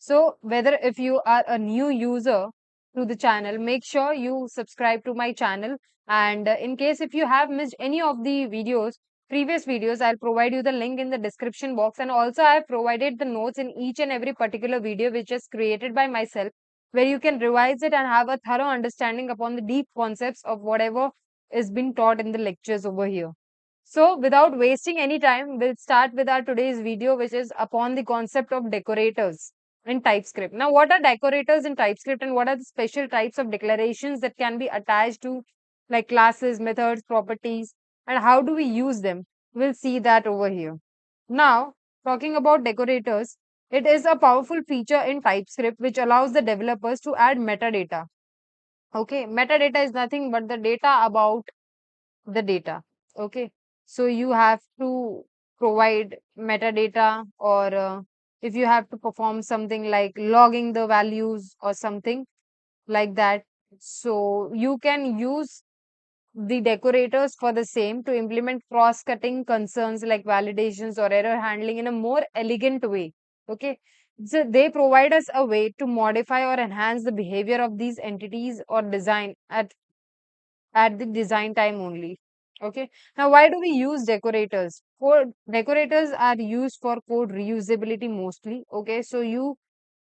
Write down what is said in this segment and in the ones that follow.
So whether if you are a new user to the channel, make sure you subscribe to my channel. And in case if you have missed any of the previous videos, I'll provide you the link in the description box. And also I have provided the notes in each and every particular video which is created by myself, where you can revise it and have a thorough understanding upon the deep concepts of whatever is being taught in the lectures over here. So without wasting any time, we'll start with our today's video, which is upon the concept of decorators in TypeScript. Now, what are decorators in TypeScript, and what are the special types of declarations that can be attached to like classes, methods, properties, and how do we use them? We'll see that over here. Now, talking about decorators, it is a powerful feature in TypeScript which allows the developers to add metadata. Okay, metadata is nothing but the data about the data. Okay, so you have to provide metadata, or if you have to perform something like logging the values or something like that, so you can use the decorators for the same to implement cross-cutting concerns like validations or error handling in a more elegant way. Okay, so they provide us a way to modify or enhance the behavior of these entities or design at the design time only. Okay. Now, why do we use decorators? For decorators are used for code reusability mostly. Okay. So you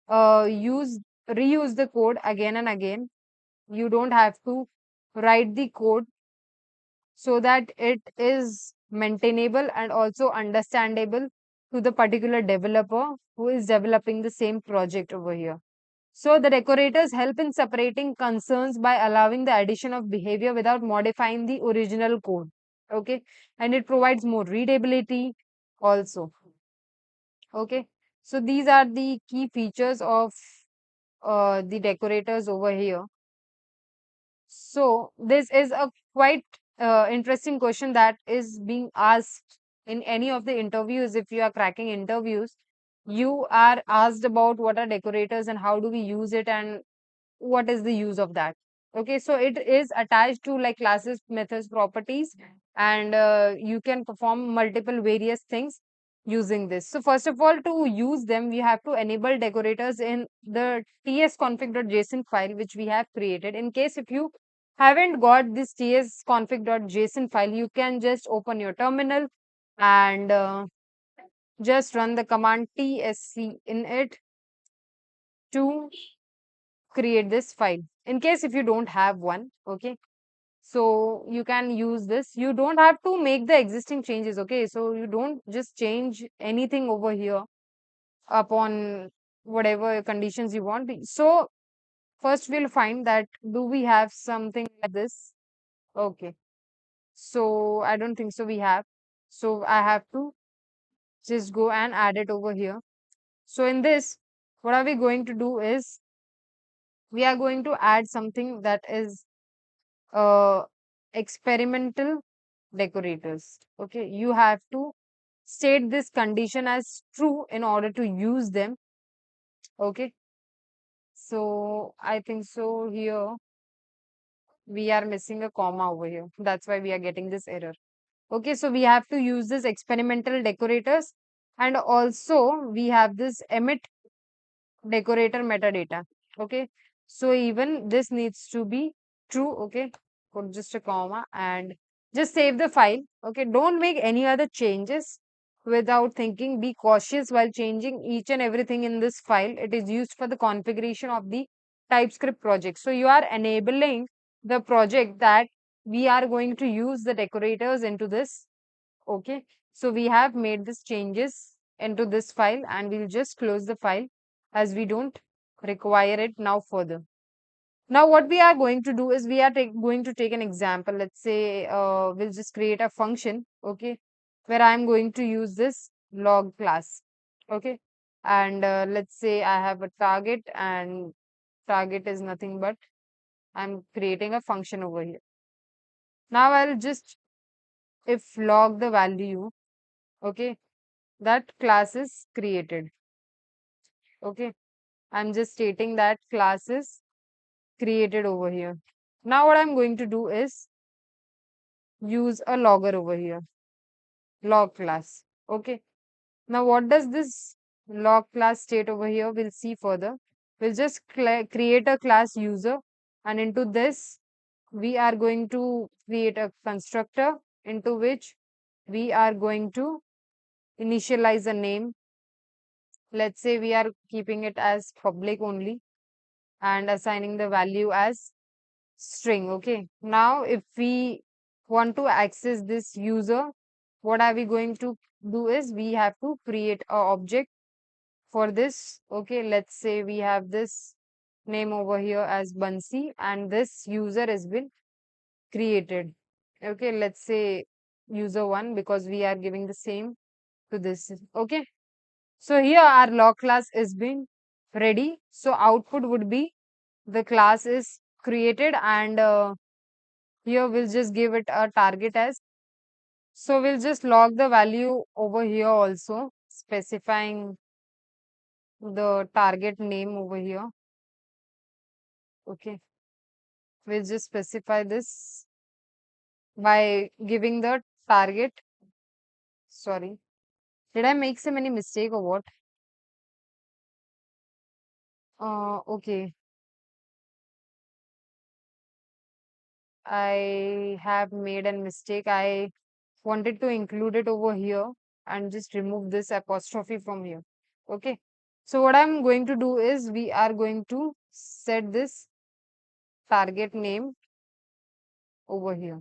use reuse the code again and again. You don't have to write the code, so that it is maintainable and also understandable to the particular developer who is developing the same project over here. So the decorators help in separating concerns by allowing the addition of behavior without modifying the original code. Okay. And it provides more readability also. Okay. So these are the key features of the decorators over here. So this is a quite interesting question that is being asked in any of the interviews. If you are cracking interviews, you are asked about what are decorators and how do we use it, and what is the use of that. Okay, so it is attached to like classes, methods, properties, and you can perform multiple various things using this. So first of all, to use them, we have to enable decorators in the tsconfig.json file which we have created. In case if you haven't got this tsconfig.json file, you can just open your terminal and just run the command tsc in it to create this file. In case if you don't have one, okay, so you can use this. You don't have to make the existing changes. Okay, so you don't just change anything over here upon whatever conditions you want. So first we'll find that do we have something like this. Okay, so I don't think so we have. So I have to just go and add it over here. So in this, what are we going to do is we are going to add something that is uh, experimental decorators. Okay, you have to state this condition as true in order to use them. Okay, so I think so here we are missing a comma over here. That's why we are getting this error. Okay, so we have to use this experimental decorators, and also we have this emit decorator metadata. Okay, so even this needs to be true. Okay, put just a comma and just save the file. Okay, don't make any other changes without thinking. Be cautious while changing each and everything in this file. It is used for the configuration of the TypeScript project. So you are enabling the project that we are going to use the decorators into this. Okay, so we have made these changes into this file, and we'll just close the file as we don't require it now further. Now what we are going to do is we are going to take an example. Let's say we'll just create a function, okay, where I'm going to use this log class. Okay, and let's say I have a target, and target is nothing but I'm creating a function over here. Now I'll just, if log the value, okay, that class is created. Okay, I'm just stating that class is created over here. Now what I'm going to do is use a logger over here, log class. Okay, now what does this log class state over here. We'll see further. We'll just create a class user, and into this we are going to create a constructor into which we are going to initialize a name. Let's say we are keeping it as public only and assigning the value as string. Okay. Now, if we want to access this user, what are we going to do is we have to create a object for this. Okay. Let's say we have this name over here as Bansi and this user has been created. Okay. Let's say user one because we are giving the same to this. Okay. So here our log class is being ready. So output would be the class is created and here we'll just give it a target as. So we'll just log the value over here also specifying the target name over here. Okay. We'll just specify this by giving the target. Sorry. Did I make some any mistake or what? Okay. I have made a mistake. I wanted to include it over here and just remove this apostrophe from here. Okay. So what I'm going to do is we are going to set this target name over here.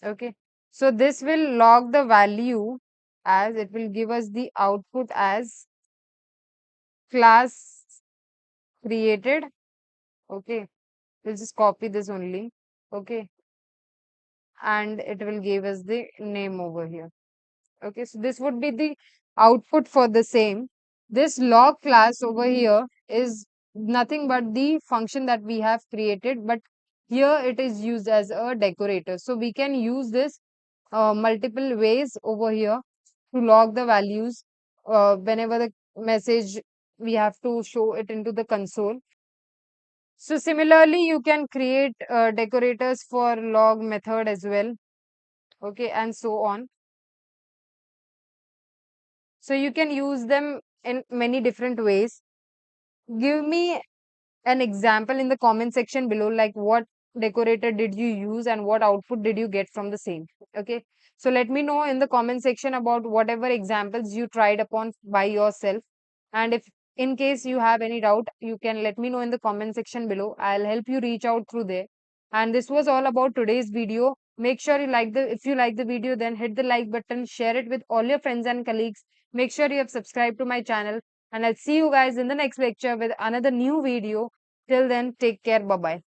Okay. So this will log the value as it will give us the output as class created. Okay. We'll just copy this only. Okay. And it will give us the name over here. Okay, so this would be the output for the same. This log class over here is nothing but the function that we have created, but here it is used as a decorator. So we can use this multiple ways over here to log the values whenever the message we have to show it into the console. So similarly, you can create decorators for log method as well. Okay, and so on. So you can use them in many different ways. Give me an example in the comment section below, like what decorator did you use and what output did you get from the same. Okay. So let me know in the comment section about whatever examples you tried upon by yourself. And if in case you have any doubt, you can let me know in the comment section below. I'll help you reach out through there. And this was all about today's video. Make sure you like if you like the video, then hit the like button, share it with all your friends and colleagues. Make sure you have subscribed to my channel and I'll see you guys in the next lecture with another new video. Till then, take care. Bye bye.